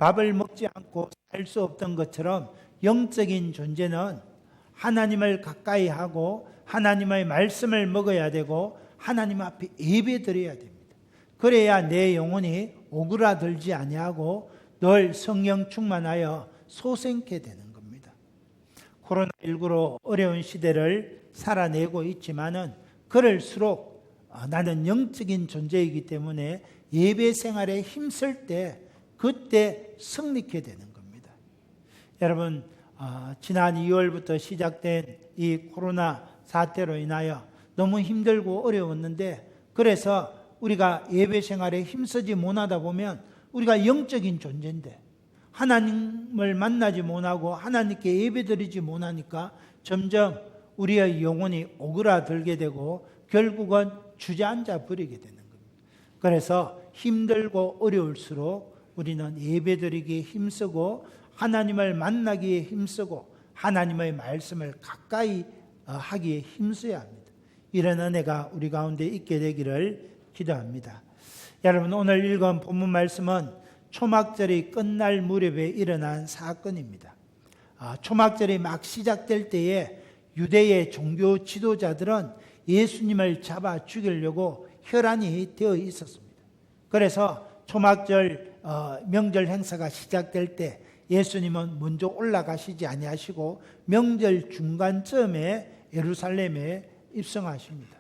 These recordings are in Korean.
밥을 먹지 않고 살 수 없던 것처럼 영적인 존재는 하나님을 가까이 하고 하나님의 말씀을 먹어야 되고 하나님 앞에 예배드려야 됩니다. 그래야 내 영혼이 오그라들지 아니하고 늘 성령 충만하여 소생케 되는 겁니다. 코로나19로 어려운 시대를 살아내고 있지만은 그럴수록 나는 영적인 존재이기 때문에 예배 생활에 힘쓸 때 그때 승리케 되는 겁니다. 여러분, 지난 2월부터 시작된 이 코로나 사태로 인하여 너무 힘들고 어려웠는데, 그래서 우리가 예배 생활에 힘쓰지 못하다 보면 우리가 영적인 존재인데 하나님을 만나지 못하고 하나님께 예배드리지 못하니까 점점 우리의 영혼이 오그라들게 되고 결국은 주저앉아 버리게 되는 겁니다. 그래서 힘들고 어려울수록 우리는 예배드리기에 힘쓰고 하나님을 만나기에 힘쓰고 하나님의 말씀을 가까이 하기에 힘써야 합니다. 이런 은혜가 우리 가운데 있게 되기를 기도합니다. 여러분, 오늘 읽은 본문 말씀은 초막절이 끝날 무렵에 일어난 사건입니다. 초막절이 막 시작될 때에 유대의 종교 지도자들은 예수님을 잡아 죽이려고 혈안이 되어 있었습니다. 그래서 초막절 명절 행사가 시작될 때 예수님은 먼저 올라가시지 아니하시고 명절 중간쯤에 예루살렘에 입성하십니다.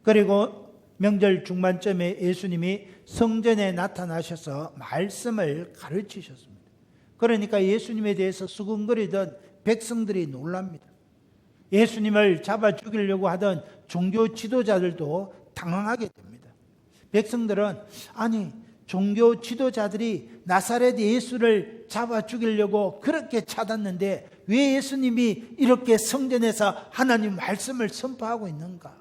그리고 명절 중반쯤에 예수님이 성전에 나타나셔서 말씀을 가르치셨습니다. 그러니까 예수님에 대해서 수군거리던 백성들이 놀랍니다. 예수님을 잡아 죽이려고 하던 종교 지도자들도 당황하게 됩니다. 백성들은 아니, 종교 지도자들이 나사렛 예수를 잡아 죽이려고 그렇게 찾았는데 왜 예수님이 이렇게 성전에서 하나님 말씀을 선포하고 있는가?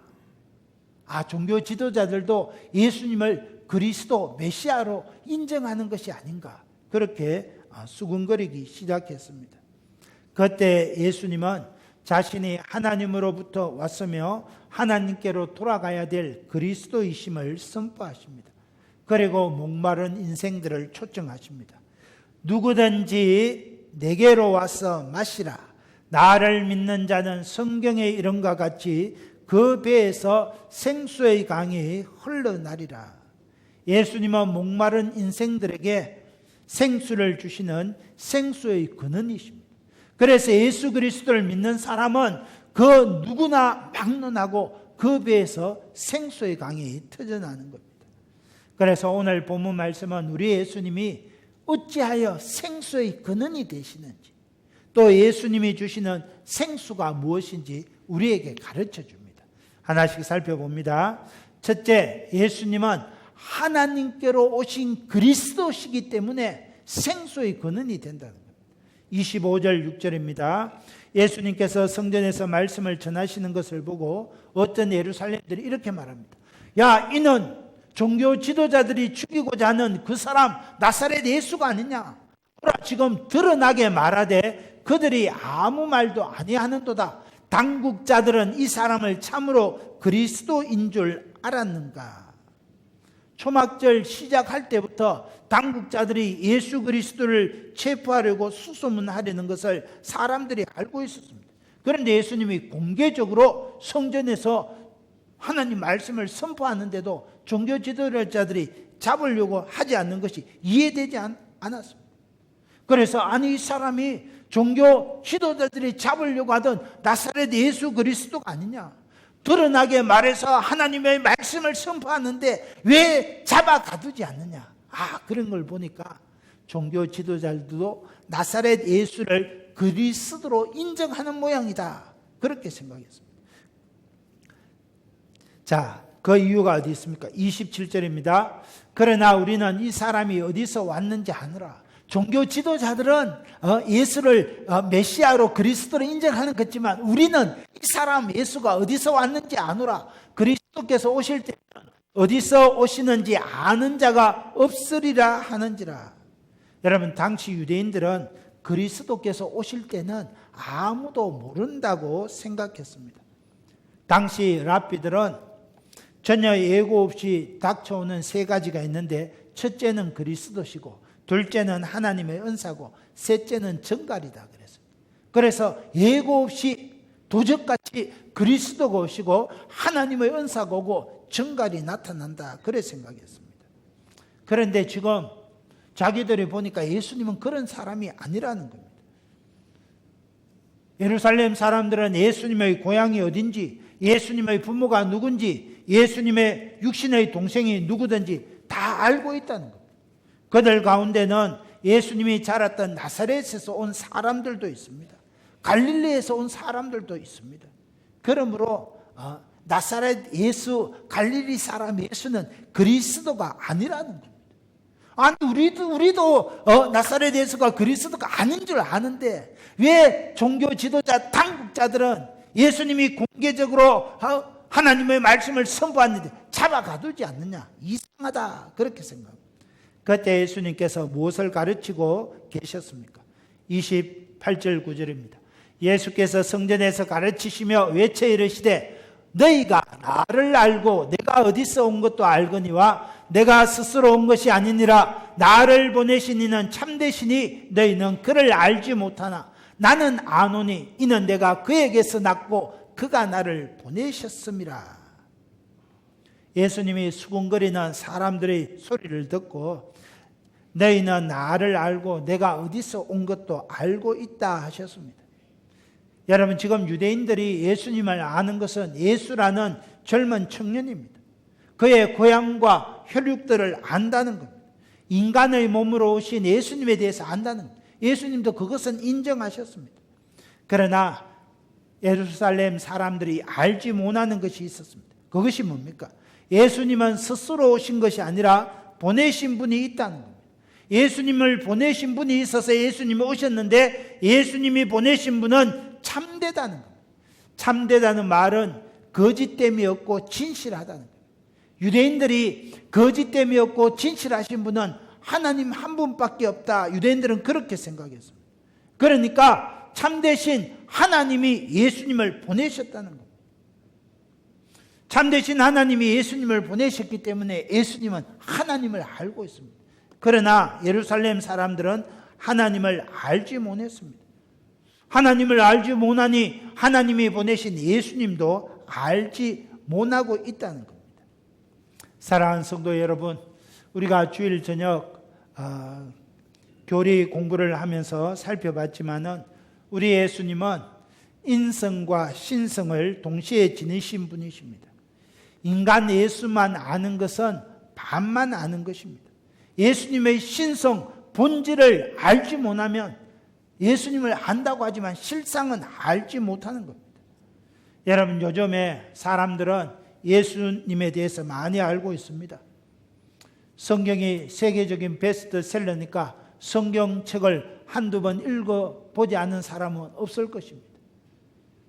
종교 지도자들도 예수님을 그리스도 메시아로 인정하는 것이 아닌가? 그렇게 수군거리기 시작했습니다. 그때 예수님은 자신이 하나님으로부터 왔으며 하나님께로 돌아가야 될 그리스도이심을 선포하십니다. 그리고 목마른 인생들을 초청하십니다. 누구든지 내게로 와서 마시라. 나를 믿는 자는 성경에 이런 것 같이 그 배에서 생수의 강이 흘러나리라. 예수님은 목마른 인생들에게 생수를 주시는 생수의 근원이십니다. 그래서 예수 그리스도를 믿는 사람은 그 누구나 막론하고 그 배에서 생수의 강이 터져나는 겁니다. 그래서 오늘 본문 말씀은 우리 예수님이 어찌하여 생수의 근원이 되시는지, 또 예수님이 주시는 생수가 무엇인지 우리에게 가르쳐 줍니다. 하나씩 살펴봅니다. 첫째, 예수님은 하나님께로 오신 그리스도시기 때문에 생수의 근원이 된다는 겁니다. 25절 6절입니다. 예수님께서 성전에서 말씀을 전하시는 것을 보고 어떤 예루살렘들이 이렇게 말합니다. 야, 이는 종교 지도자들이 죽이고자 하는 그 사람 나사렛 예수가 아니냐? 지금 드러나게 말하되 그들이 아무 말도 아니하는도다. 당국자들은 이 사람을 참으로 그리스도인 줄 알았는가? 초막절 시작할 때부터 당국자들이 예수 그리스도를 체포하려고 수소문하려는 것을 사람들이 알고 있었습니다. 그런데 예수님이 공개적으로 성전에서 하나님 말씀을 선포하는데도 종교 지도자들이 잡으려고 하지 않는 것이 이해되지 않았습니다. 그래서 아니, 이 사람이 종교 지도자들이 잡으려고 하던 나사렛 예수 그리스도가 아니냐? 드러나게 말해서 하나님의 말씀을 선포하는데 왜 잡아 가두지 않느냐? 그런 걸 보니까 종교 지도자들도 나사렛 예수를 그리스도로 인정하는 모양이다. 그렇게 생각했습니다. 자, 그 이유가 어디 있습니까? 27절입니다. 그러나 우리는 이 사람이 어디서 왔는지 아느라. 종교 지도자들은 예수를 메시아로 그리스도로 인정하는 것지만 우리는 이 사람 예수가 어디서 왔는지 아노라. 그리스도께서 오실 때는 어디서 오시는지 아는 자가 없으리라 하는지라. 여러분, 당시 유대인들은 그리스도께서 오실 때는 아무도 모른다고 생각했습니다. 당시 랍비들은 전혀 예고 없이 닥쳐오는 세 가지가 있는데, 첫째는 그리스도시고, 둘째는 하나님의 은사고 셋째는 정갈이다 그랬습니다. 그래서 예고 없이 도적같이 그리스도가 오시고 하나님의 은사가 오고 정갈이 나타난다 그래 생각했습니다. 그런데 지금 자기들이 보니까 예수님은 그런 사람이 아니라는 겁니다. 예루살렘 사람들은 예수님의 고향이 어딘지, 예수님의 부모가 누군지, 예수님의 육신의 동생이 누구든지 다 알고 있다는 겁니다. 그들 가운데는 예수님이 자랐던 나사렛에서 온 사람들도 있습니다. 갈릴리에서 온 사람들도 있습니다. 그러므로 나사렛 예수, 갈릴리 사람 예수는 그리스도가 아니라는 겁니다. 아니 우리도 나사렛 예수가 그리스도가 아닌 줄 아는데 왜 종교 지도자 당국자들은 예수님이 공개적으로 하나님의 말씀을 선포하는데 잡아가두지 않느냐? 이상하다 그렇게 생각합니다. 그때 예수님께서 무엇을 가르치고 계셨습니까? 28절 9절입니다. 예수께서 성전에서 가르치시며 외쳐 이르시되 너희가 나를 알고 내가 어디서 온 것도 알거니와 내가 스스로 온 것이 아니니라. 나를 보내신 이는 참되시니 너희는 그를 알지 못하나 나는 아노니 이는 내가 그에게서 났고 그가 나를 보내셨음이라. 예수님이 수군거리는 사람들의 소리를 듣고 너희는 나를 알고 내가 어디서 온 것도 알고 있다 하셨습니다. 여러분, 지금 유대인들이 예수님을 아는 것은 예수라는 젊은 청년입니다. 그의 고향과 혈육들을 안다는 겁니다. 인간의 몸으로 오신 예수님에 대해서 안다는 겁니다. 예수님도 그것은 인정하셨습니다. 그러나 예루살렘 사람들이 알지 못하는 것이 있었습니다. 그것이 뭡니까? 예수님은 스스로 오신 것이 아니라 보내신 분이 있다는 겁니다. 예수님을 보내신 분이 있어서 예수님이 오셨는데 예수님이 보내신 분은 참되다는 겁니다. 참되다는 말은 거짓됨이 없고 진실하다는 겁니다. 유대인들이 거짓됨이 없고 진실하신 분은 하나님 한 분밖에 없다. 유대인들은 그렇게 생각했습니다. 그러니까 참되신 하나님이 예수님을 보내셨다는 겁니다. 참되신 하나님이 예수님을 보내셨기 때문에 예수님은 하나님을 알고 있습니다. 그러나 예루살렘 사람들은 하나님을 알지 못했습니다. 하나님을 알지 못하니 하나님이 보내신 예수님도 알지 못하고 있다는 겁니다. 사랑하는 성도 여러분, 우리가 주일 저녁 교리 공부를 하면서 살펴봤지만은 우리 예수님은 인성과 신성을 동시에 지니신 분이십니다. 인간 예수만 아는 것은 반만 아는 것입니다. 예수님의 신성, 본질을 알지 못하면 예수님을 안다고 하지만 실상은 알지 못하는 겁니다. 여러분, 요즘에 사람들은 예수님에 대해서 많이 알고 있습니다. 성경이 세계적인 베스트셀러니까 성경책을 한두 번 읽어보지 않은 사람은 없을 것입니다.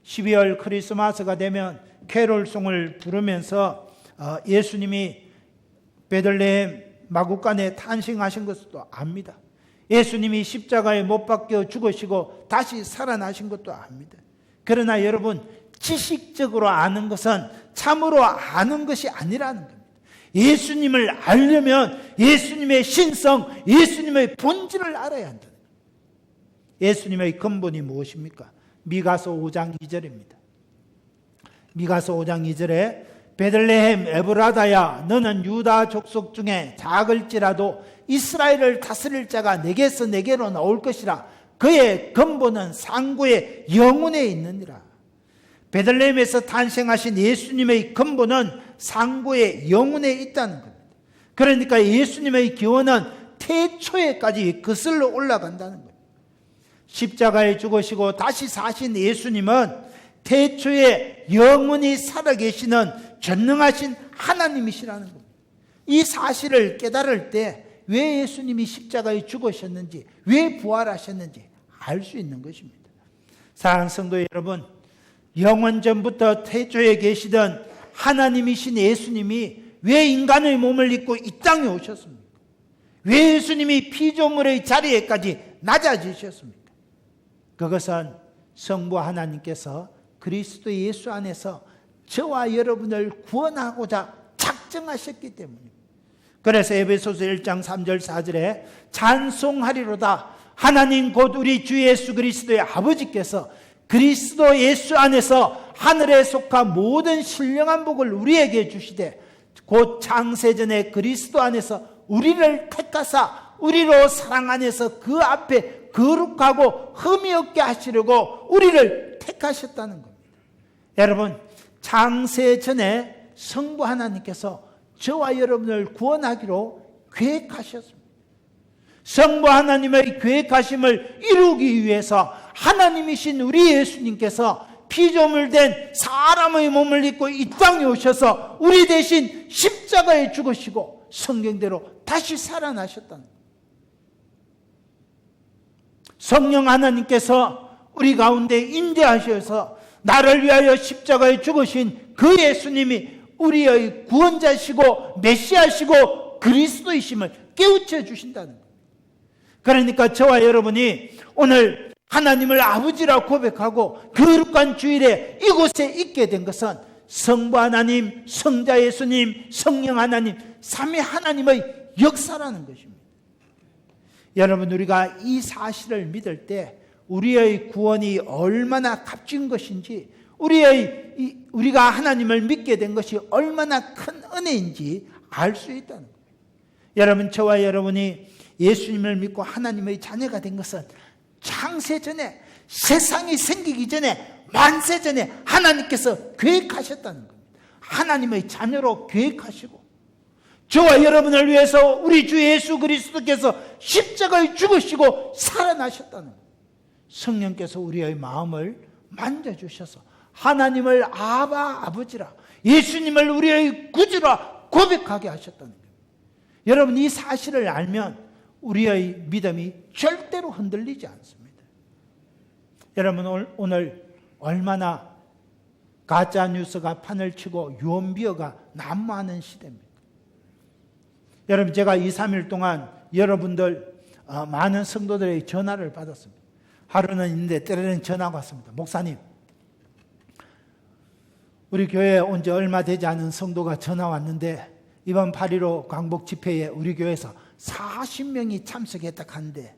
12월 크리스마스가 되면 캐롤송을 부르면서 예수님이 베들레헴 마구간에 탄생하신 것도 압니다. 예수님이 십자가에 못 박혀 죽으시고 다시 살아나신 것도 압니다. 그러나 여러분, 지식적으로 아는 것은 참으로 아는 것이 아니라는 겁니다. 예수님을 알려면 예수님의 신성, 예수님의 본질을 알아야 한다는 겁니다. 예수님의 근본이 무엇입니까? 미가서 5장 2절입니다. 미가서 5장 2절에 베들레헴 에브라다야 너는 유다 족속 중에 작을지라도 이스라엘을 다스릴 자가 내게서 내게로 나올 것이라. 그의 근본은 상고의 영혼에 있느니라. 베들레헴에서 탄생하신 예수님의 근본은 상고의 영혼에 있다는 겁니다. 그러니까 예수님의 기원은 태초에까지 거슬러 올라간다는 겁니다. 십자가에 죽으시고 다시 사신 예수님은 태초에 영원히 살아계시는 전능하신 하나님이시라는 겁니다. 이 사실을 깨달을 때 왜 예수님이 십자가에 죽으셨는지, 왜 부활하셨는지 알 수 있는 것입니다. 사랑하는 성도 여러분, 영원 전부터 태초에 계시던 하나님이신 예수님이 왜 인간의 몸을 입고 이 땅에 오셨습니까? 왜 예수님이 피조물의 자리에까지 낮아지셨습니까? 그것은 성부 하나님께서 그리스도 예수 안에서 저와 여러분을 구원하고자 작정하셨기 때문입니다. 그래서 에베소서 1장 3절 4절에 찬송하리로다 하나님 곧 우리 주 예수 그리스도의 아버지께서 그리스도 예수 안에서 하늘에 속한 모든 신령한 복을 우리에게 주시되 곧 창세전에 그리스도 안에서 우리를 택하사 우리로 사랑 안에서 그 앞에 거룩하고 흠이 없게 하시려고 우리를 택하셨다는 겁니다. 여러분, 창세전에 성부 하나님께서 저와 여러분을 구원하기로 계획하셨습니다. 성부 하나님의 계획하심을 이루기 위해서 하나님이신 우리 예수님께서 피조물된 사람의 몸을 입고 이 땅에 오셔서 우리 대신 십자가에 죽으시고 성경대로 다시 살아나셨다는 거예요. 성령 하나님께서 우리 가운데 임재하셔서 나를 위하여 십자가에 죽으신 그 예수님이 우리의 구원자시고 메시아시고 그리스도이심을 깨우쳐 주신다는 거예요. 그러니까 저와 여러분이 오늘 하나님을 아버지라고 고백하고 거룩한 주일에 이곳에 있게 된 것은 성부 하나님, 성자 예수님, 성령 하나님, 삼위 하나님의 역사라는 것입니다. 여러분, 우리가 이 사실을 믿을 때 우리의 구원이 얼마나 값진 것인지, 우리가 하나님을 믿게 된 것이 얼마나 큰 은혜인지 알 수 있다는 거예요. 여러분, 저와 여러분이 예수님을 믿고 하나님의 자녀가 된 것은 창세전에, 세상이 생기기 전에, 만세전에 하나님께서 계획하셨다는 겁니다. 하나님의 자녀로 계획하시고 저와 여러분을 위해서 우리 주 예수 그리스도께서 십자가에 죽으시고 살아나셨다는 거예요. 성령께서 우리의 마음을 만져주셔서 하나님을 아버지라, 예수님을 우리의 구주라 고백하게 하셨다는 거예요. 여러분, 이 사실을 알면 우리의 믿음이 절대로 흔들리지 않습니다. 여러분, 오늘 얼마나 가짜뉴스가 판을 치고 유언비어가 난무하는 시대입니다. 여러분, 제가 2, 3일 동안 여러분들 많은 성도들의 전화를 받았습니다. 하루는 있는데 때로는 전화가 왔습니다. 목사님, 우리 교회에 온 지 얼마 되지 않은 성도가 전화 왔는데 이번 8.15 광복 집회에 우리 교회에서 40명이 참석했다 하는데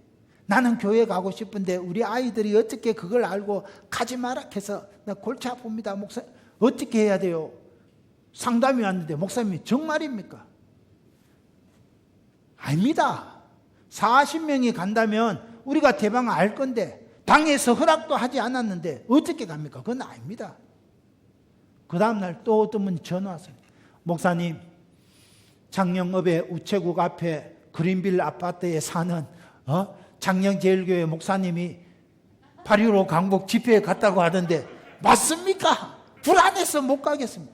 나는 교회 가고 싶은데 우리 아이들이 어떻게 그걸 알고 가지 마라 해서 나 골치 아픕니다. 목사님, 어떻게 해야 돼요? 상담이 왔는데 목사님이 정말입니까? 아닙니다. 40명이 간다면 우리가 대방 알 건데 당에서 허락도 하지 않았는데 어떻게 갑니까? 그건 아닙니다. 그 다음날 또 어떤 분이 전화 왔어요. 목사님, 장영읍의 우체국 앞에 그린빌 아파트에 사는 장영제일교회 목사님이 8.15 광복 집회에 갔다고 하던데 맞습니까? 불안해서 못 가겠습니다.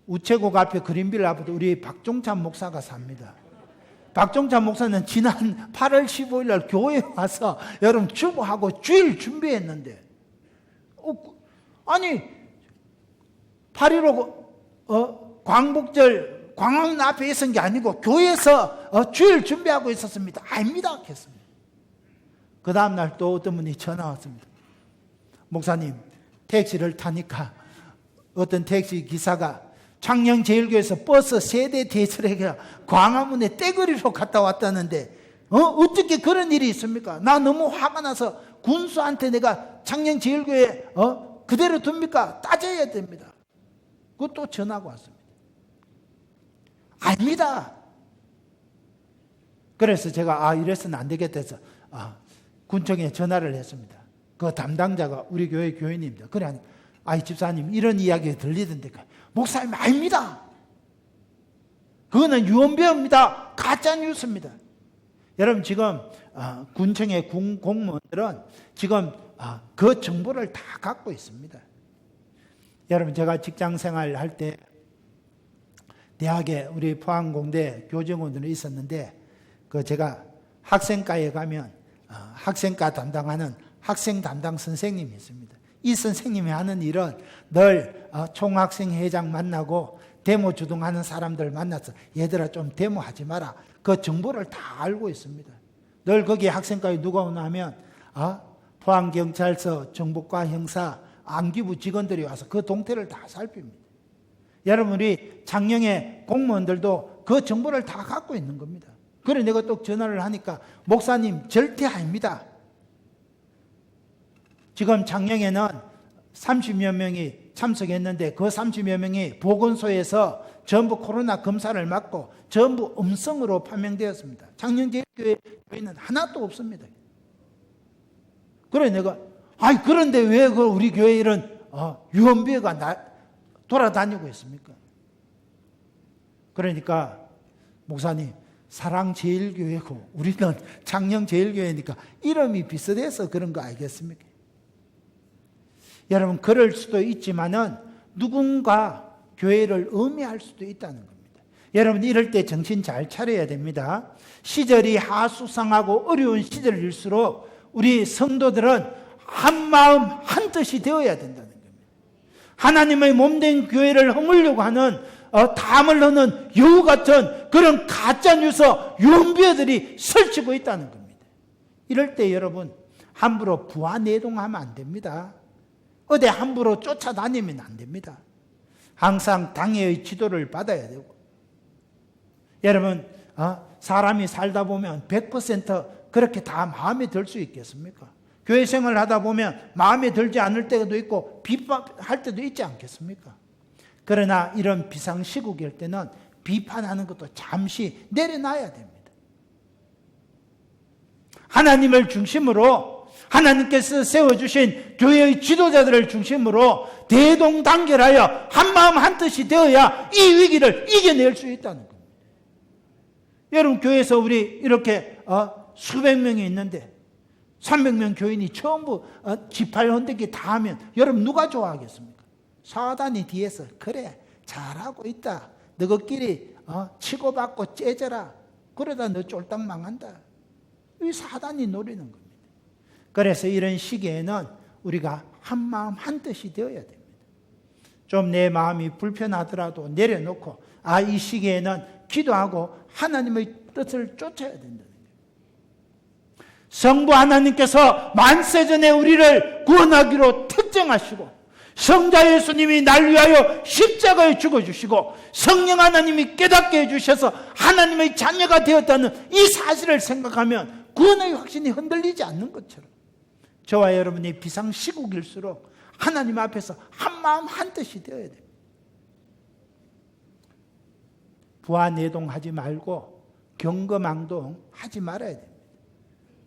우체국 앞에 그린빌 아파트 우리 박종찬 목사가 삽니다. 박종찬 목사는 지난 8월 15일 날 교회에 와서 여러분 주보하고 주일 준비했는데 아니 8.15 광복절 광화문 앞에 있었던 게 아니고 교회에서 주일 준비하고 있었습니다. 아닙니다 했습니다. 그 다음날 또 어떤 분이 전화 왔습니다. 목사님, 택시를 타니까 어떤 택시 기사가 창녕제일교회에서 버스 세대 대절해서 광화문에 떼거리로 갔다 왔다는데 어떻게 그런 일이 있습니까? 나 너무 화가 나서 군수한테 내가 창녕제일교회 그대로 둡니까? 따져야 됩니다. 그것도 전화가 왔습니다. 아닙니다. 그래서 제가 이래서는 안 되겠다 해서 군청에 전화를 했습니다. 그 담당자가 우리 교회 교인입니다. 그래, 집사님 이런 이야기 들리던데 목사님 아닙니다. 그거는 유언비어입니다. 가짜뉴스입니다. 여러분, 지금 군청의 공무원들은 지금 그 정보를 다 갖고 있습니다. 여러분, 제가 직장생활 할 때 대학에 우리 포항공대 교정원으로 있었는데 제가 학생과에 가면 학생과 담당하는 학생 담당 선생님이 있습니다. 이 선생님이 하는 일은 늘 총학생회장 만나고 데모 주동하는 사람들 만나서 얘들아 좀 데모하지 마라. 그 정보를 다 알고 있습니다. 늘 거기 학생과에 누가 오나 하면 포항경찰서 정보과 형사 안기부 직원들이 와서 그 동태를 다 살핍니다. 여러분, 우리 장영의 공무원들도 그 정보를 다 갖고 있는 겁니다. 그래 내가 또 전화를 하니까 목사님 절대 아닙니다. 지금 장영에는 30여 명이 참석했는데 그 30여 명이 보건소에서 전부 코로나 검사를 받고 전부 음성으로 판명되었습니다. 장영제일교회는 하나도 없습니다. 그래 내가 그런데 왜 우리 교회 이런 유언비어가 돌아다니고 있습니까? 그러니까 목사님, 사랑제일교회고 우리는 장영제일교회니까 이름이 비슷해서 그런 거 알겠습니까? 여러분, 그럴 수도 있지만은 누군가 교회를 음해할 수도 있다는 겁니다. 여러분, 이럴 때 정신 잘 차려야 됩니다. 시절이 하수상하고 어려운 시절일수록 우리 성도들은 한 마음 한 뜻이 되어야 된다는 겁니다. 하나님의 몸된 교회를 허물려고 하는 담을 넣는 여우 같은 그런 가짜뉴스 유언비어들이 설치고 있다는 겁니다. 이럴 때 여러분, 함부로 부하내동하면 안 됩니다. 어디 함부로 쫓아다니면 안 됩니다. 항상 당회의 지도를 받아야 되고. 여러분, 사람이 살다 보면 100% 그렇게 다 마음에 들 수 있겠습니까? 교회 생활을 하다 보면 마음에 들지 않을 때도 있고 비판할 때도 있지 않겠습니까? 그러나 이런 비상시국일 때는 비판하는 것도 잠시 내려놔야 됩니다. 하나님을 중심으로, 하나님께서 세워주신 교회의 지도자들을 중심으로 대동단결하여 한마음 한뜻이 되어야 이 위기를 이겨낼 수 있다는 겁니다. 여러분, 교회에서 우리 이렇게 수백 명이 있는데 300명 교인이 전부 지팔 헌대기 다 하면 여러분 누가 좋아하겠습니까? 사단이 뒤에서 그래 잘하고 있다, 너희끼리 치고받고 째져라, 그러다 너 쫄딱 망한다, 이 사단이 노리는 겁니다. 그래서 이런 시기에는 우리가 한마음 한뜻이 되어야 됩니다. 좀 내 마음이 불편하더라도 내려놓고 이 시기에는 기도하고 하나님의 뜻을 쫓아야 된다. 성부 하나님께서 만세전에 우리를 구원하기로 특정하시고, 성자 예수님이 날 위하여 십자가에 죽어주시고, 성령 하나님이 깨닫게 해주셔서 하나님의 자녀가 되었다는 이 사실을 생각하면 구원의 확신이 흔들리지 않는 것처럼, 저와 여러분이 비상시국일수록 하나님 앞에서 한마음 한뜻이 되어야 됩니다. 부하내동하지 말고 경거망동하지 말아야 됩니다.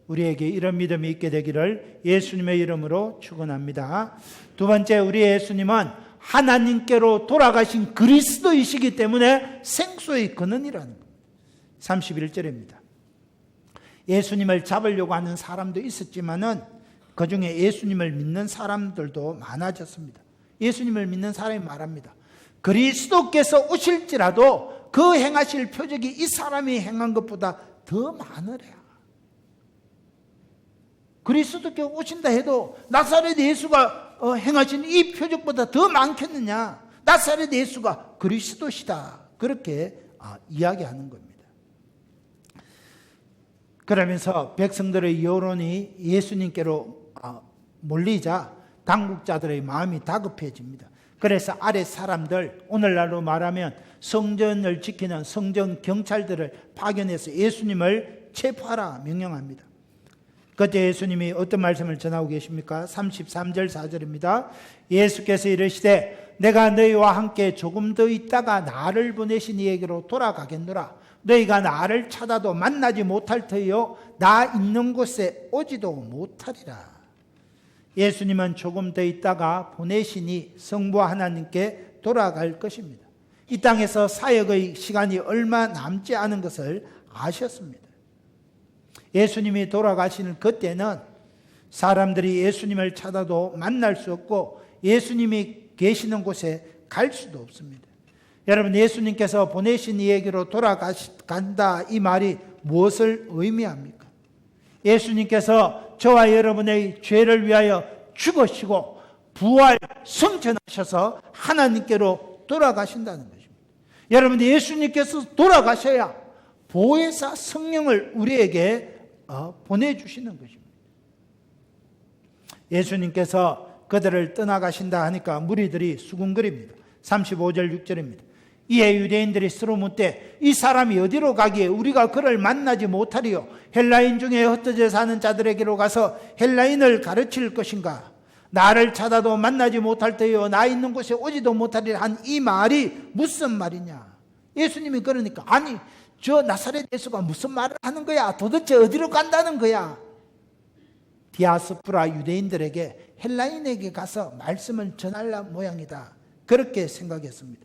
우리에게 이런 믿음이 있게 되기를 예수님의 이름으로 축원합니다. 두 번째, 우리 예수님은 하나님께로 돌아가신 그리스도이시기 때문에 생수의 근원이라는 겁니다. 31절입니다. 예수님을 잡으려고 하는 사람도 있었지만은 그 중에 예수님을 믿는 사람들도 많아졌습니다. 예수님을 믿는 사람이 말합니다. 그리스도께서 오실지라도 그 행하실 표적이 이 사람이 행한 것보다 더 많으랴. 그리스도께서 오신다 해도 나사렛 예수가 행하신 이 표적보다 더 많겠느냐? 나사렛 예수가 그리스도시다. 그렇게 이야기하는 겁니다. 그러면서 백성들의 여론이 예수님께로 몰리자 당국자들의 마음이 다급해집니다. 그래서 아래 사람들, 오늘날로 말하면 성전을 지키는 성전 경찰들을 파견해서 예수님을 체포하라 명령합니다. 그때 예수님이 어떤 말씀을 전하고 계십니까? 33절 4절입니다. 예수께서 이르시되 내가 너희와 함께 조금 더 있다가 나를 보내신 이에게로 돌아가겠노라. 너희가 나를 찾아도 만나지 못할 터이요 나 있는 곳에 오지도 못하리라. 예수님은 조금 더 있다가 보내시니 성부 하나님께 돌아갈 것입니다. 이 땅에서 사역의 시간이 얼마 남지 않은 것을 아셨습니다. 예수님이 돌아가시는 그때는 사람들이 예수님을 찾아도 만날 수 없고 예수님이 계시는 곳에 갈 수도 없습니다. 여러분, 예수님께서 보내신 이에게로 돌아간다 이 말이 무엇을 의미합니까? 예수님께서 저와 여러분의 죄를 위하여 죽으시고 부활 승천하셔서 하나님께로 돌아가신다는 것입니다. 여러분, 예수님께서 돌아가셔야 보혜사 성령을 우리에게 보내주시는 것입니다. 예수님께서 그들을 떠나가신다 하니까 무리들이 수군거립니다. 35절 6절입니다. 이에 유대인들이 서로 묻되 이 사람이 어디로 가기에 우리가 그를 만나지 못하리요? 헬라인 중에 흩어져 사는 자들에게로 가서 헬라인을 가르칠 것인가? 나를 찾아도 만나지 못할 때요 나 있는 곳에 오지도 못하리라 한 이 말이 무슨 말이냐? 예수님이 그러니까 아니 저 나사렛 예수가 무슨 말을 하는 거야? 도대체 어디로 간다는 거야? 디아스포라 유대인들에게 헬라인에게 가서 말씀을 전할 모양이다. 그렇게 생각했습니다.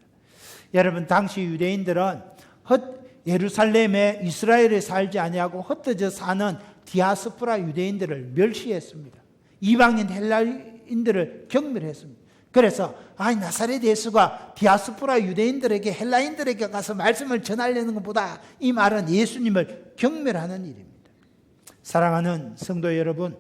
여러분 당시 유대인들은 예루살렘에 이스라엘에 살지 아니하고 흩어져 사는 디아스포라 유대인들을 멸시했습니다. 이방인 헬라인들을 경멸했습니다. 그래서 나사렛 예수가 디아스포라 유대인들에게 헬라인들에게 가서 말씀을 전하려는 것보다 이 말은 예수님을 경멸하는 일입니다. 사랑하는 성도 여러분,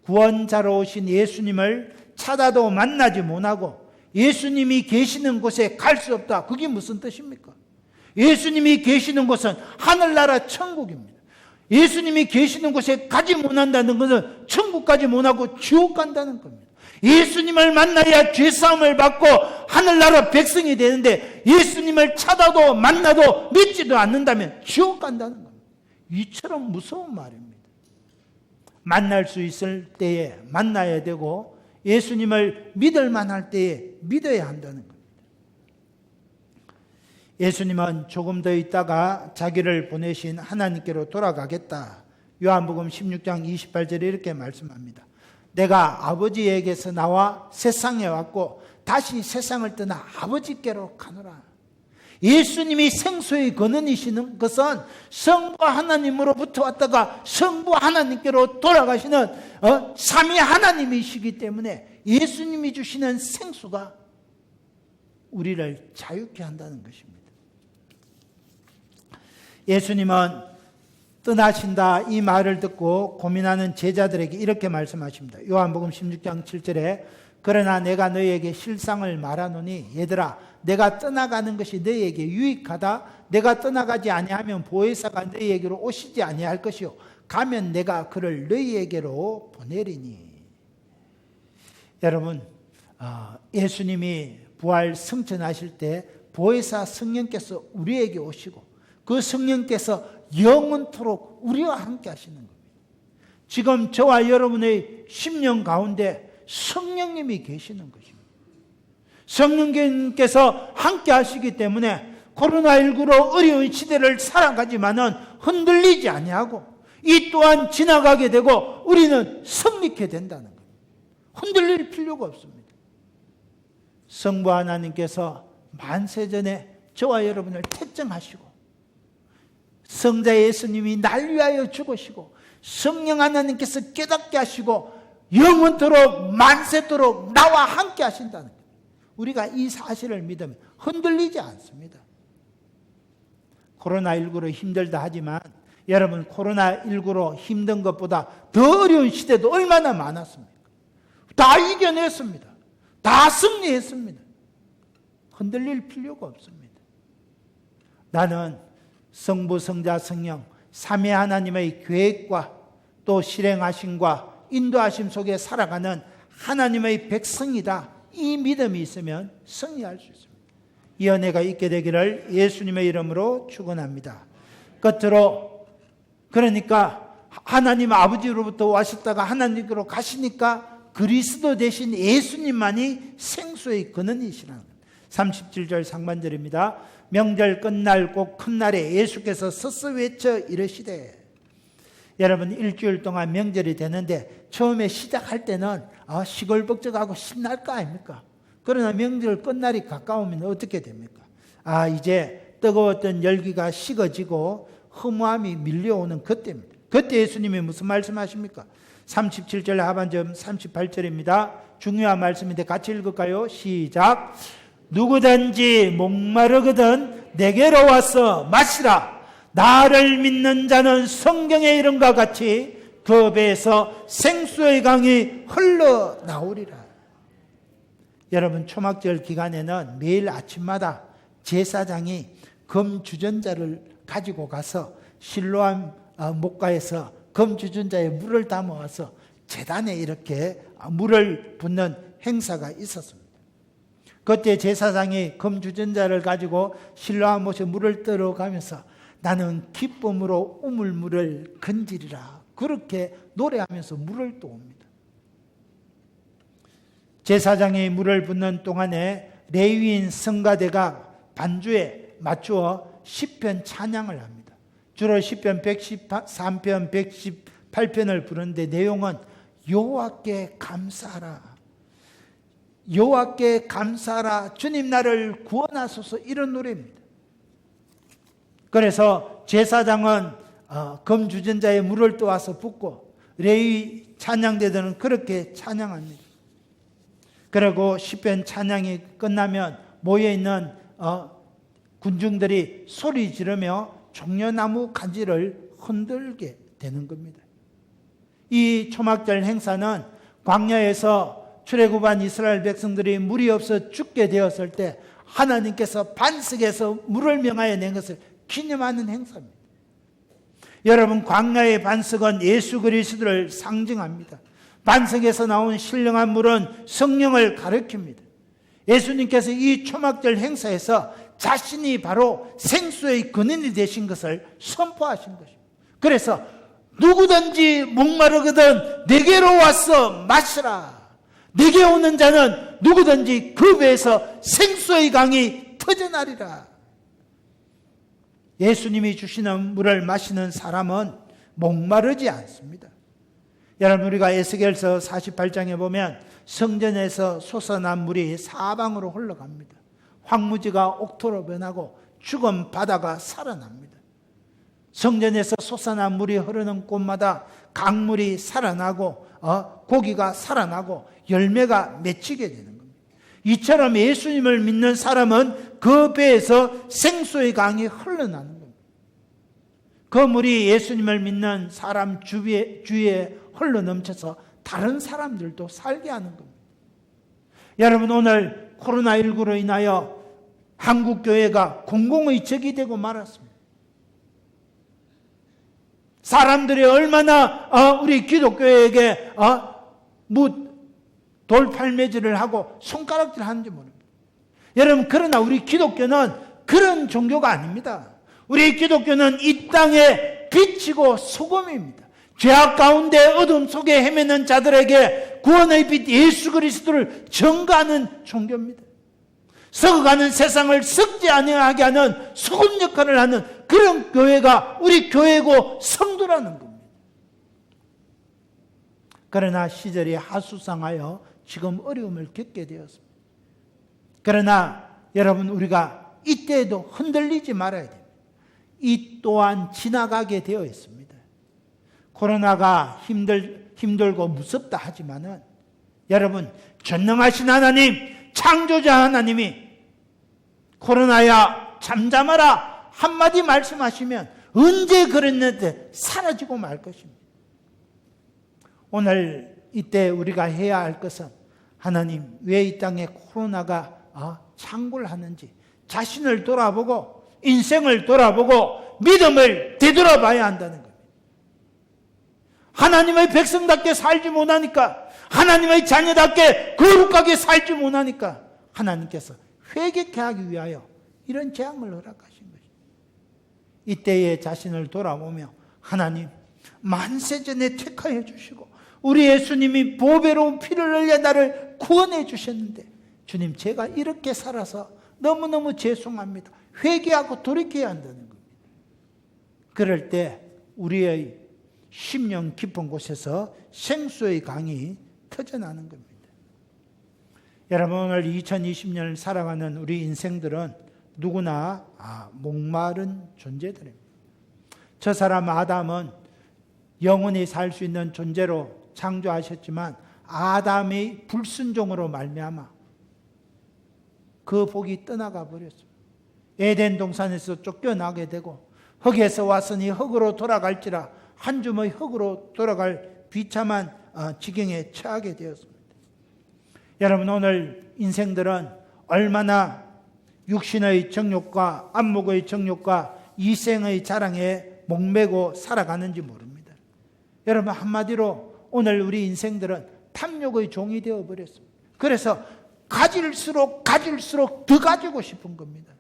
구원자로 오신 예수님을 찾아도 만나지 못하고 예수님이 계시는 곳에 갈 수 없다. 그게 무슨 뜻입니까? 예수님이 계시는 곳은 하늘나라 천국입니다. 예수님이 계시는 곳에 가지 못한다는 것은 천국까지 못하고 지옥 간다는 겁니다. 예수님을 만나야 죄사함을 받고 하늘나라 백성이 되는데 예수님을 찾아도 만나도 믿지도 않는다면 지옥 간다는 겁니다. 이처럼 무서운 말입니다. 만날 수 있을 때에 만나야 되고 예수님을 믿을 만할 때에 믿어야 한다는 겁니다. 예수님은 조금 더 있다가 자기를 보내신 하나님께로 돌아가겠다. 요한복음 16장 28절에 이렇게 말씀합니다. 내가 아버지에게서 나와 세상에 왔고 다시 세상을 떠나 아버지께로 가노라. 예수님이 생수의 근원이시는 것은 성부 하나님으로부터 왔다가 성부 하나님께로 돌아가시는 삼위 하나님이시기 때문에 예수님이 주시는 생수가 우리를 자유케 한다는 것입니다. 예수님은 떠나신다 이 말을 듣고 고민하는 제자들에게 이렇게 말씀하십니다. 요한복음 16장 7절에 그러나 내가 너희에게 실상을 말하노니 얘들아 내가 떠나가는 것이 너희에게 유익하다. 내가 떠나가지 아니하면 보혜사가 너희에게로 오시지 아니할 것이요 가면 내가 그를 너희에게로 보내리니. 여러분 예수님이 부활 승천하실 때 보혜사 성령께서 우리에게 오시고 그 성령께서 영원토록 우리와 함께 하시는 겁니다. 지금 저와 여러분의 심령 가운데 성령님이 계시는 것입니다. 성령님께서 함께 하시기 때문에 코로나19로 어려운 시대를 살아가지만은 흔들리지 아니하고 이 또한 지나가게 되고 우리는 승리케 된다는 겁니다. 흔들릴 필요가 없습니다. 성부 하나님께서 만세전에 저와 여러분을 택정하시고 성자 예수님이 날 위하여 죽으시고 성령 하나님께서 깨닫게 하시고 영원토록 만세토록 나와 함께 하신다는 거예요. 우리가 이 사실을 믿으면 흔들리지 않습니다. 코로나19로 힘들다 하지만 여러분 코로나19로 힘든 것보다 더 어려운 시대도 얼마나 많았습니까? 다 이겨냈습니다. 다 승리했습니다. 흔들릴 필요가 없습니다. 나는 성부, 성자, 성령 삼위 하나님의 계획과 또 실행하심과 인도하심 속에 살아가는 하나님의 백성이다. 이 믿음이 있으면 승리할 수 있습니다. 이 은혜가 있게 되기를 예수님의 이름으로 축원합니다. 끝으로 그러니까 하나님 아버지로부터 오셨다가 하나님께로 가시니까 그리스도 대신 예수님만이 생수의 근원이시라는 겁니다. 37절 상반절입니다. 명절 끝날 꼭 큰 날에 예수께서 서서 외쳐 이르시되. 여러분 일주일 동안 명절이 되는데 처음에 시작할 때는 시골벅적하고 신날 거 아닙니까? 그러나 명절 끝날이 가까우면 어떻게 됩니까? 이제 뜨거웠던 열기가 식어지고 허무함이 밀려오는 그때입니다. 그때 예수님이 무슨 말씀하십니까? 37절 하반절 38절입니다. 중요한 말씀인데 같이 읽을까요? 시작. 누구든지 목마르거든 내게로 와서 마시라. 나를 믿는 자는 성경의 이름과 같이 그 배에서 생수의 강이 흘러나오리라. 여러분 초막절 기간에는 매일 아침마다 제사장이 금 주전자를 가지고 가서 실로암 목가에서 금 주전자에 물을 담아와서 제단에 이렇게 물을 붓는 행사가 있었습니다. 그때 제사장이 금주전자를 가지고 실로암 못에 물을 떠러가면서 나는 기쁨으로 우물물을 건지리라, 그렇게 노래하면서 물을 떠옵니다. 제사장이 물을 붓는 동안에 레위인 성가대가 반주에 맞추어 시편 찬양을 합니다. 주로 시편 113편, 118편을 부르는데 내용은 여호와께 감사하라, 여호와께 감사하라, 주님 나를 구원하소서, 이런 노래입니다. 그래서 제사장은 금주전자에 물을 떠와서 붓고 레위 찬양대들은 그렇게 찬양합니다. 그리고 시편 찬양이 끝나면 모여있는 군중들이 소리 지르며 종려나무 가지를 흔들게 되는 겁니다. 이 초막절 행사는 광야에서 출애굽한 이스라엘 백성들이 물이 없어 죽게 되었을 때 하나님께서 반석에서 물을 명하여 낸 것을 기념하는 행사입니다. 여러분, 광야의 반석은 예수 그리스도를 상징합니다. 반석에서 나온 신령한 물은 성령을 가리킵니다. 예수님께서 이 초막절 행사에서 자신이 바로 생수의 근원이 되신 것을 선포하신 것입니다. 그래서 누구든지 목마르거든 내게로 와서 마시라. 내게 오는 자는 누구든지 그 배에서 생수의 강이 터져나리라. 예수님이 주시는 물을 마시는 사람은 목마르지 않습니다. 여러분, 우리가 에스겔서 48장에 보면 성전에서 솟아난 물이 사방으로 흘러갑니다. 황무지가 옥토로 변하고 죽은 바다가 살아납니다. 성전에서 솟아난 물이 흐르는 곳마다 강물이 살아나고 고기가 살아나고 열매가 맺히게 되는 겁니다. 이처럼 예수님을 믿는 사람은 그 배에서 생수의 강이 흘러나는 겁니다. 그 물이 예수님을 믿는 사람 주위에 흘러넘쳐서 다른 사람들도 살게 하는 겁니다. 여러분, 오늘 코로나19로 인하여 한국교회가 공공의적이 되고 말았습니다. 사람들이 얼마나 우리 기독교회에게 돌팔매질을 하고 손가락질 하는지 모릅니다. 여러분, 그러나 우리 기독교는 그런 종교가 아닙니다. 우리 기독교는 이 땅에 빛이고 소금입니다. 죄악 가운데 어둠 속에 헤매는 자들에게 구원의 빛 예수 그리스도를 전가하는 종교입니다. 썩어가는 세상을 썩지 아니하게 하는 소금 역할을 하는 그런 교회가 우리 교회고 성도라는 겁니다. 그러나 시절이 하수상하여 지금 어려움을 겪게 되었습니다. 그러나 여러분, 우리가 이때에도 흔들리지 말아야 됩니다. 이 또한 지나가게 되어 있습니다. 코로나가 힘들고 무섭다 하지만은 여러분, 전능하신 하나님, 창조자 하나님이 코로나야 잠잠하라 한마디 말씀하시면 언제 그랬는데 사라지고 말 것입니다. 오늘 이때 우리가 해야 할 것은 하나님, 왜 이 땅에 코로나가 창궐하는지 자신을 돌아보고 인생을 돌아보고 믿음을 되돌아봐야 한다는 겁니다. 하나님의 백성답게 살지 못하니까, 하나님의 자녀답게 거룩하게 살지 못하니까 하나님께서 회개케 하기 위하여 이런 재앙을 허락하신 것입니다. 이때에 자신을 돌아보며 하나님, 만세전에 택하여 주시고 우리 예수님이 보배로운 피를 흘려 나를 구원해 주셨는데 주님, 제가 이렇게 살아서 너무너무 죄송합니다. 회개하고 돌이켜야 한다는 겁니다. 그럴 때 우리의 심령 깊은 곳에서 생수의 강이 터져나는 겁니다. 여러분, 오늘 2020년을 살아가는 우리 인생들은 누구나 목마른 존재들입니다. 저 사람 아담은 영원히 살 수 있는 존재로 창조하셨지만 아담의 불순종으로 말미암아 그 복이 떠나가 버렸습니다. 에덴 동산에서 쫓겨나게 되고 흙에서 왔으니 흙으로 돌아갈지라 한 줌의 흙으로 돌아갈 비참한 지경에 처하게 되었습니다. 여러분, 오늘 인생들은 얼마나 육신의 정욕과 안목의 정욕과 이생의 자랑에 목매고 살아가는지 모릅니다. 여러분, 한마디로 오늘 우리 인생들은 탐욕의 종이 되어버렸습니다. 그래서 가질수록 더 가지고 싶은 겁니다.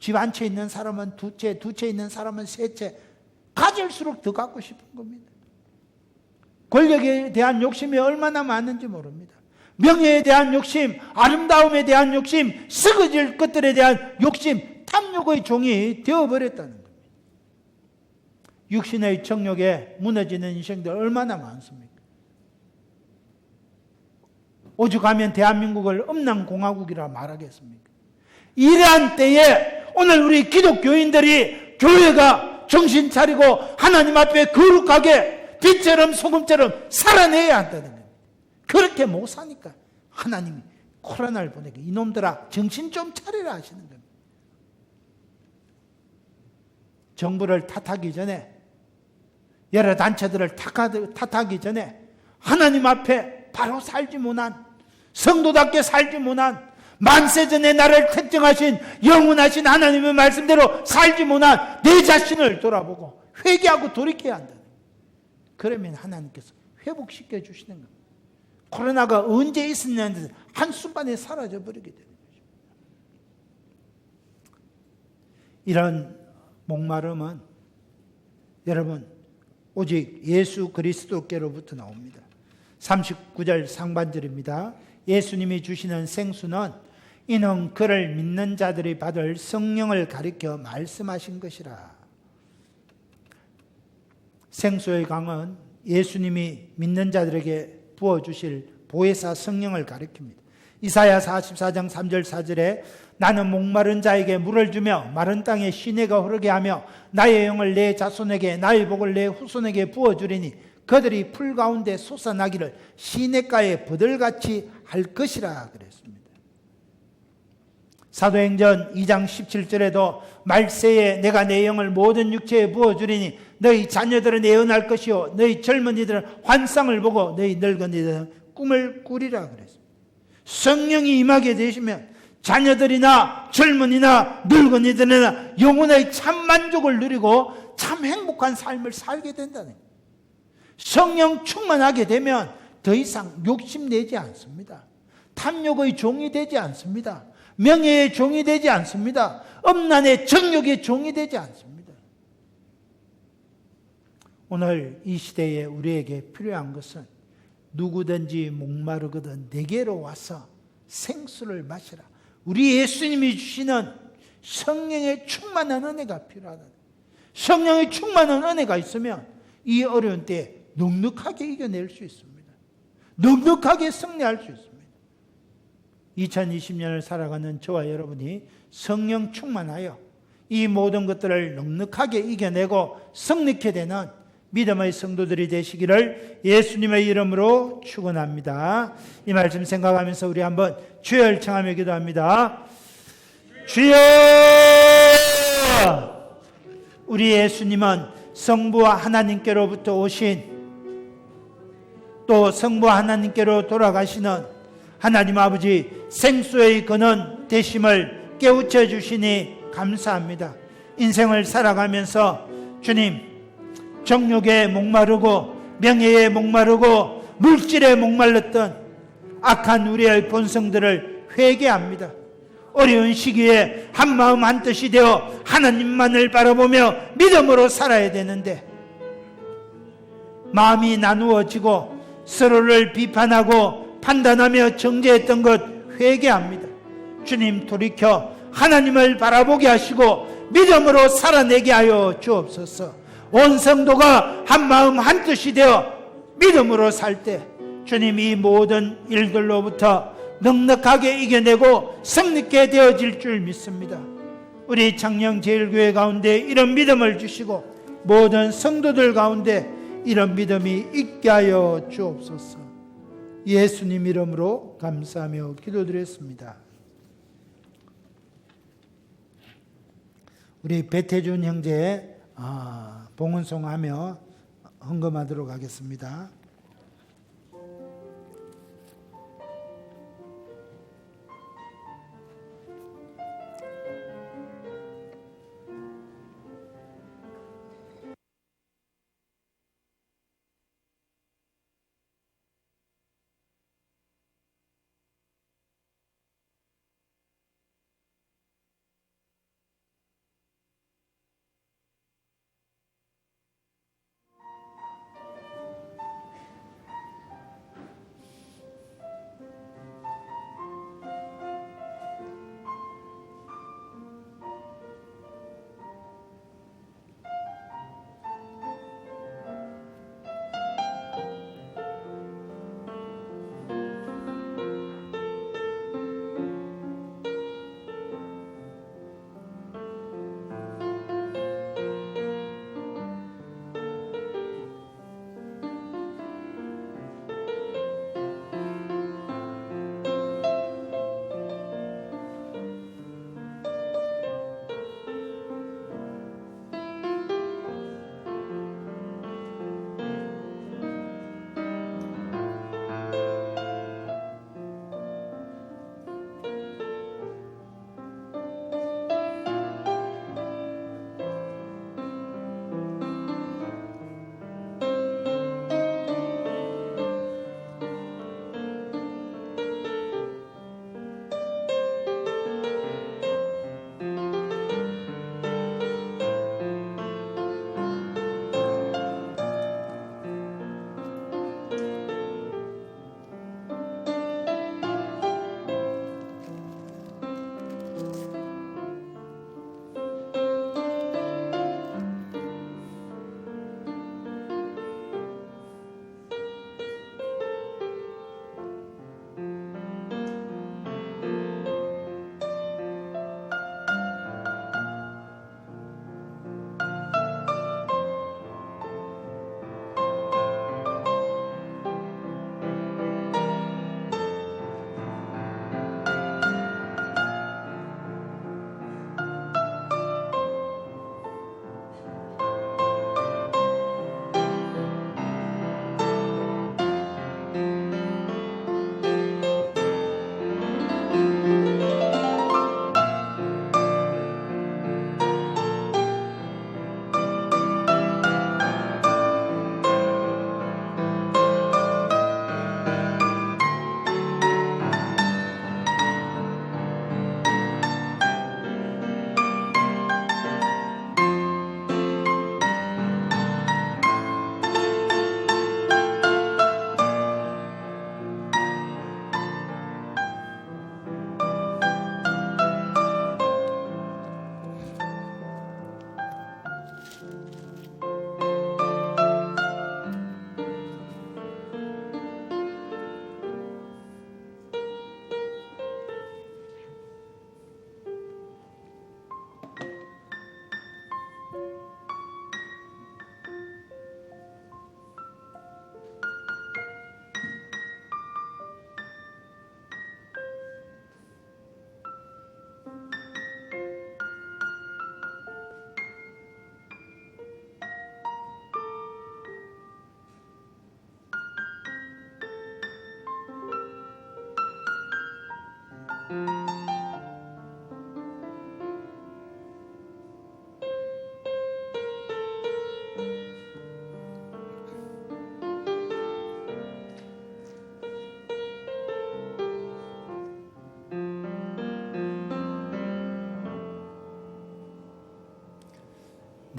집 한 채 있는 사람은 두 채 있는 사람은 세 채, 가질수록 더 갖고 싶은 겁니다. 권력에 대한 욕심이 얼마나 많은지 모릅니다. 명예에 대한 욕심, 아름다움에 대한 욕심, 썩어질 것들에 대한 욕심, 탐욕의 종이 되어버렸다는 겁니다. 육신의 정욕에 무너지는 인생들 얼마나 많습니까? 오죽하면 대한민국을 음란공화국이라 말하겠습니까? 이러한 때에 오늘 우리 기독교인들이 교회가 정신 차리고 하나님 앞에 거룩하게 빛처럼 소금처럼 살아내야 한다는 거예요. 그렇게 못 사니까 하나님이 코로나를 보내고 이놈들아 정신 좀 차리라 하시는 겁니다. 정부를 탓하기 전에, 여러 단체들을 탓하기 전에 하나님 앞에 바로 살지 못한, 성도답게 살지 못한, 만세전에 나를 특정하신 영원하신 하나님의 말씀대로 살지 못한 내 자신을 돌아보고 회개하고 돌이켜야 한다. 그러면 하나님께서 회복시켜 주시는 겁니다. 코로나가 언제 있었냐는 한순간에 사라져버리게 되는 거죠. 이런 목마름은 여러분 오직 예수 그리스도께로부터 나옵니다. 39절 상반절입니다. 예수님이 주시는 생수는 이는 그를 믿는 자들이 받을 성령을 가리켜 말씀하신 것이라. 생수의 강은 예수님이 믿는 자들에게 부어주실 보혜사 성령을 가리킵니다. 이사야 44장 3절 4절에 나는 목마른 자에게 물을 주며 마른 땅에 시내가 흐르게 하며 나의 영을 내 자손에게 나의 복을 내 후손에게 부어주리니 그들이 풀 가운데 솟아나기를 시냇가에 버들같이 할 것이라 그랬습니다. 사도행전 2장 17절에도 말세에 내가 내 영을 모든 육체에 부어주리니 너희 자녀들은 예언할 것이요 너희 젊은이들은 환상을 보고 너희 늙은이들은 꿈을 꾸리라 그랬습니다. 성령이 임하게 되시면 자녀들이나 젊은이나 늙은이들이나 영혼의 참 만족을 누리고 참 행복한 삶을 살게 된다는 거예요. 성령 충만하게 되면 더 이상 욕심내지 않습니다. 탐욕의 종이 되지 않습니다. 명예의 종이 되지 않습니다. 음란의 정욕의 종이 되지 않습니다. 오늘 이 시대에 우리에게 필요한 것은 누구든지 목마르거든 내게로 와서 생수를 마시라. 우리 예수님이 주시는 성령의 충만한 은혜가 필요하다. 성령의 충만한 은혜가 있으면 이 어려운 때에 넉넉하게 이겨낼 수 있습니다. 넉넉하게 승리할 수 있습니다. 2020년을 살아가는 저와 여러분이 성령 충만하여 이 모든 것들을 넉넉하게 이겨내고 승리케 되는 믿음의 성도들이 되시기를 예수님의 이름으로 축원합니다. 이 말씀 생각하면서 우리 한번 주여 청하며 기도합니다. 주여! 우리 예수님은 성부와 하나님께로부터 오신 또 성부와 하나님께로 돌아가시는 하나님 아버지 생수의 근원 되심을 깨우쳐 주시니 감사합니다. 인생을 살아가면서 주님 정욕에 목마르고 명예에 목마르고 물질에 목말랐던 악한 우리의 본성들을 회개합니다. 어려운 시기에 한마음 한뜻이 되어 하나님만을 바라보며 믿음으로 살아야 되는데 마음이 나누어지고 서로를 비판하고 판단하며 정죄했던 것 회개합니다. 주님 돌이켜 하나님을 바라보게 하시고 믿음으로 살아내게 하여 주옵소서. 온 성도가 한마음 한뜻이 되어 믿음으로 살 때 주님 이 모든 일들로부터 넉넉하게 이겨내고 승리케 되어질 줄 믿습니다. 우리 창녕제일교회 가운데 이런 믿음을 주시고 모든 성도들 가운데 이런 믿음이 있게 하여 주옵소서. 예수님 이름으로 감사하며 기도드렸습니다. 우리 배태준 형제 봉헌송하며 헌금하도록 하겠습니다.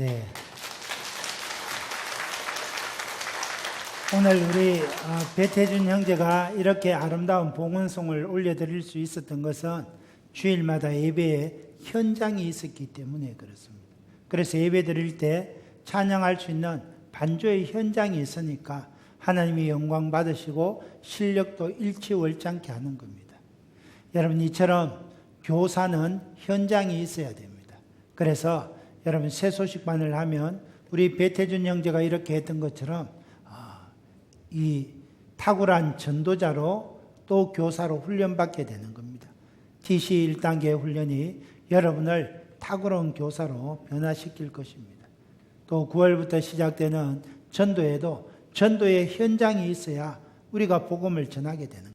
네. 오늘 우리 배태준 형제가 이렇게 아름다운 봉헌송을 올려드릴 수 있었던 것은 주일마다 예배에 현장이 있었기 때문에 그렇습니다. 그래서 예배 드릴 때 찬양할 수 있는 반주의 현장이 있으니까 하나님이 영광 받으시고 실력도 일치월장케 하는 겁니다. 여러분, 이처럼 교사는 현장이 있어야 됩니다. 그래서 여러분, 새 소식반을 하면 우리 배태준 형제가 이렇게 했던 것처럼 이 탁월한 전도자로 또 교사로 훈련받게 되는 겁니다. TC 1단계 훈련이 여러분을 탁월한 교사로 변화시킬 것입니다. 또 9월부터 시작되는 전도에도 전도의 현장이 있어야 우리가 복음을 전하게 되는 겁니다.